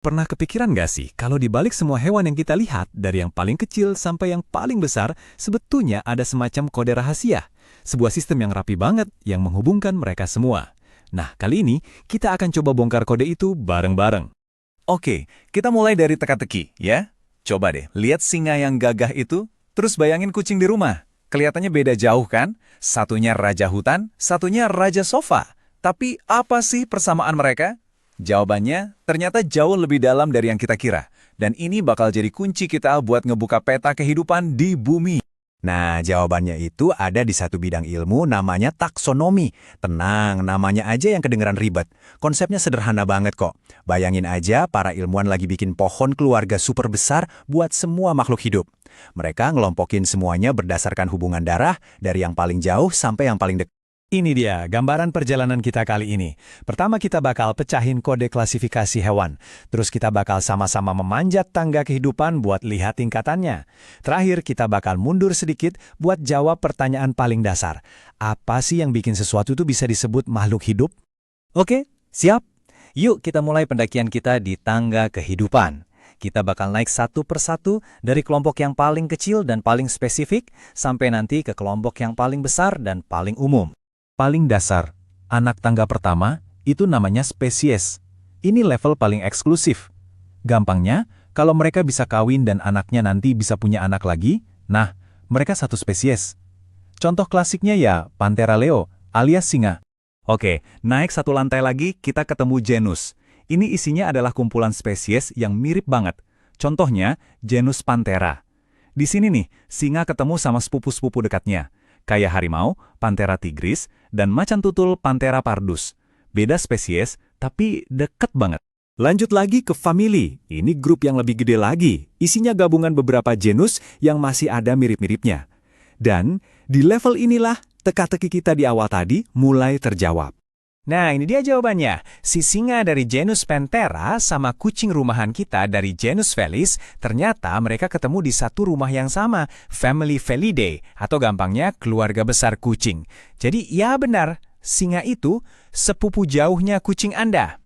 Pernah kepikiran nggak sih, kalau dibalik semua hewan yang kita lihat, dari yang paling kecil sampai yang paling besar, sebetulnya ada semacam kode rahasia. Sebuah sistem yang rapi banget, yang menghubungkan mereka semua. Nah, kali ini, kita akan coba bongkar kode itu bareng-bareng. Oke, kita mulai dari teka-teki, ya. Coba deh, lihat singa yang gagah itu, terus bayangin kucing di rumah. Kelihatannya beda jauh kan? Satunya raja hutan, satunya raja sofa. Tapi apa sih persamaan mereka? Jawabannya ternyata jauh lebih dalam dari yang kita kira. Dan ini bakal jadi kunci kita buat ngebuka peta kehidupan di bumi. Nah, jawabannya itu ada di satu bidang ilmu namanya taksonomi. Tenang, namanya aja yang kedengeran ribet. Konsepnya sederhana banget kok. Bayangin aja para ilmuwan lagi bikin pohon keluarga super besar buat semua makhluk hidup. Mereka ngelompokin semuanya berdasarkan hubungan darah dari yang paling jauh sampai yang paling dekat. Ini dia gambaran perjalanan kita kali ini. Pertama kita bakal pecahin kode klasifikasi hewan. Terus kita bakal sama-sama memanjat tangga kehidupan buat lihat tingkatannya. Terakhir kita bakal mundur sedikit buat jawab pertanyaan paling dasar. Apa sih yang bikin sesuatu itu bisa disebut makhluk hidup? Oke, siap? Yuk kita mulai pendakian kita di tangga kehidupan. Kita bakal naik satu persatu dari kelompok yang paling kecil dan paling spesifik sampai nanti ke kelompok yang paling besar dan paling umum. Paling dasar, anak tangga pertama, itu namanya spesies. Ini level paling eksklusif. Gampangnya, kalau mereka bisa kawin dan anaknya nanti bisa punya anak lagi, nah, mereka satu spesies. Contoh klasiknya ya, Panthera leo, alias singa. Oke, naik satu lantai lagi kita ketemu genus. Ini isinya adalah kumpulan spesies yang mirip banget. Contohnya, genus Panthera. Di sini nih, singa ketemu sama sepupu-sepupu dekatnya. Kayak harimau, Panthera tigris, dan macan tutul Panthera pardus. Beda spesies, tapi deket banget. Lanjut lagi ke family. Ini grup yang lebih gede lagi. Isinya gabungan beberapa genus yang masih ada mirip-miripnya. Dan di level inilah teka-teki kita di awal tadi mulai terjawab. Nah, ini dia jawabannya. Si singa dari genus Panthera sama kucing rumahan kita dari genus Felis, ternyata mereka ketemu di satu rumah yang sama, Family Felidae, atau gampangnya keluarga besar kucing. Jadi ya benar, singa itu sepupu jauhnya kucing Anda.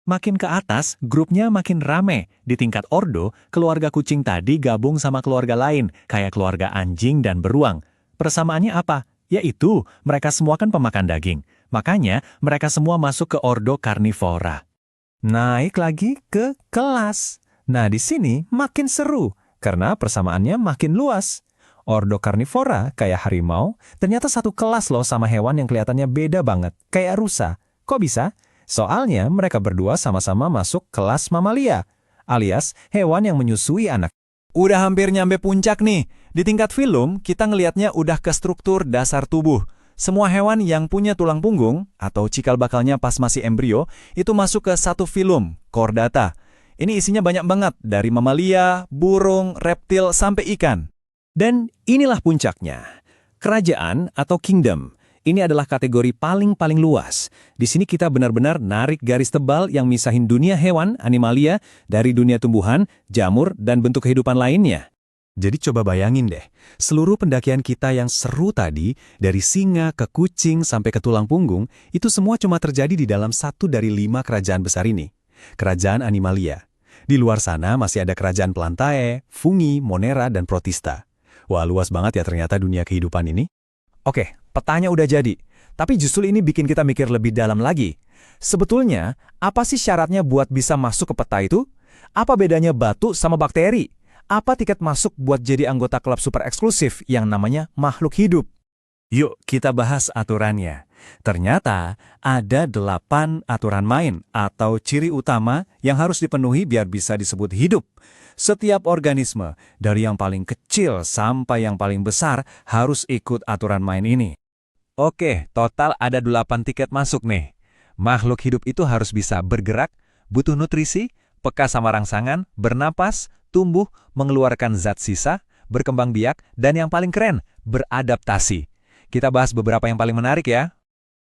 Makin ke atas, grupnya makin rame. Di tingkat ordo, keluarga kucing tadi gabung sama keluarga lain, kayak keluarga anjing dan beruang. Persamaannya apa? Yaitu, mereka semua kan pemakan daging. Makanya, mereka semua masuk ke ordo karnivora. Naik lagi ke kelas. Nah, di sini makin seru, karena persamaannya makin luas. Ordo karnivora, kayak harimau, ternyata satu kelas loh sama hewan yang kelihatannya beda banget, kayak rusa. Kok bisa? Soalnya mereka berdua sama-sama masuk kelas mamalia, alias hewan yang menyusui anak. Udah hampir nyampe puncak nih. Di tingkat filum, kita ngelihatnya udah ke struktur dasar tubuh. Semua hewan yang punya tulang punggung, atau cikal bakalnya pas masih embrio, itu masuk ke satu filum, chordata. Ini isinya banyak banget, dari mamalia, burung, reptil, sampai ikan. Dan inilah puncaknya. Kerajaan atau kingdom. Ini adalah kategori paling luas. Di sini kita benar-benar narik garis tebal yang misahin dunia hewan, animalia, dari dunia tumbuhan, jamur, dan bentuk kehidupan lainnya. Jadi coba bayangin deh, seluruh pendakian kita yang seru tadi, dari singa ke kucing sampai ke tulang punggung, itu semua cuma terjadi di dalam satu dari 5 kerajaan besar ini. Kerajaan animalia. Di luar sana masih ada kerajaan Plantae, Fungi, Monera, dan Protista. Wah, luas banget ya ternyata dunia kehidupan ini. Oke, petanya udah jadi. Tapi justru ini bikin kita mikir lebih dalam lagi. Sebetulnya, apa sih syaratnya buat bisa masuk ke peta itu? Apa bedanya batu sama bakteri? Apa tiket masuk buat jadi anggota klub super eksklusif yang namanya makhluk hidup? Yuk kita bahas aturannya. Ternyata ada 8 aturan main atau ciri utama yang harus dipenuhi biar bisa disebut hidup. Setiap organisme, dari yang paling kecil sampai yang paling besar, harus ikut aturan main ini. Oke, total ada 8 tiket masuk nih. Makhluk hidup itu harus bisa bergerak, butuh nutrisi, peka sama rangsangan, bernapas, tumbuh, mengeluarkan zat sisa, berkembang biak, dan yang paling keren, beradaptasi. Kita bahas beberapa yang paling menarik ya.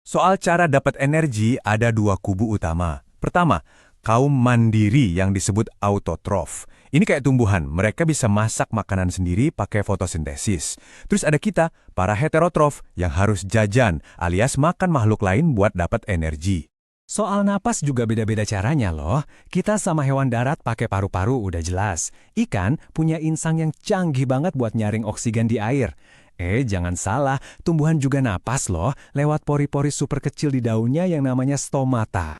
Soal cara dapat energi ada 2 kubu utama. Pertama, kaum mandiri yang disebut autotrof. Ini kayak tumbuhan, mereka bisa masak makanan sendiri pakai fotosintesis. Terus ada kita, para heterotrof, yang harus jajan alias makan makhluk lain buat dapat energi. Soal napas juga beda-beda caranya loh. Kita sama hewan darat pakai paru-paru udah jelas. Ikan punya insang yang canggih banget buat nyaring oksigen di air. Jangan salah, tumbuhan juga napas loh lewat pori-pori super kecil di daunnya yang namanya stomata.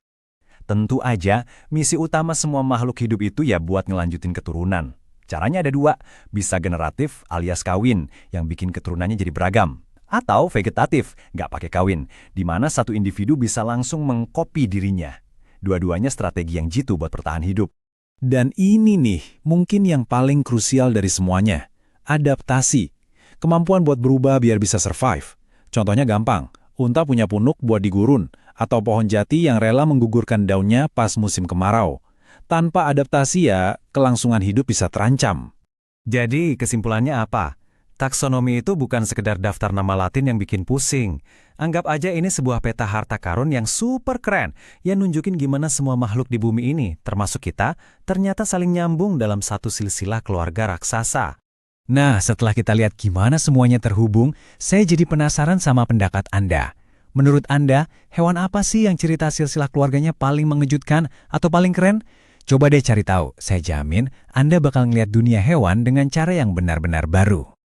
Tentu aja, misi utama semua makhluk hidup itu ya buat ngelanjutin keturunan. Caranya ada dua, bisa generatif alias kawin, yang bikin keturunannya jadi beragam. Atau vegetatif, nggak pakai kawin, di mana satu individu bisa langsung mengkopi dirinya. Dua-duanya strategi yang jitu buat bertahan hidup. Dan ini nih, mungkin yang paling krusial dari semuanya. Adaptasi. Kemampuan buat berubah biar bisa survive. Contohnya gampang, unta punya punuk buat digurun, atau pohon jati yang rela menggugurkan daunnya pas musim kemarau. Tanpa adaptasi ya, kelangsungan hidup bisa terancam. Jadi, kesimpulannya apa? Taksonomi itu bukan sekedar daftar nama Latin yang bikin pusing. Anggap aja ini sebuah peta harta karun yang super keren, yang nunjukin gimana semua makhluk di bumi ini, termasuk kita, ternyata saling nyambung dalam satu silsilah keluarga raksasa. Nah, setelah kita lihat gimana semuanya terhubung, saya jadi penasaran sama pendapat Anda. Menurut Anda, hewan apa sih yang cerita silsilah keluarganya paling mengejutkan atau paling keren? Coba deh cari tahu, saya jamin Anda bakal ngeliat dunia hewan dengan cara yang benar-benar baru.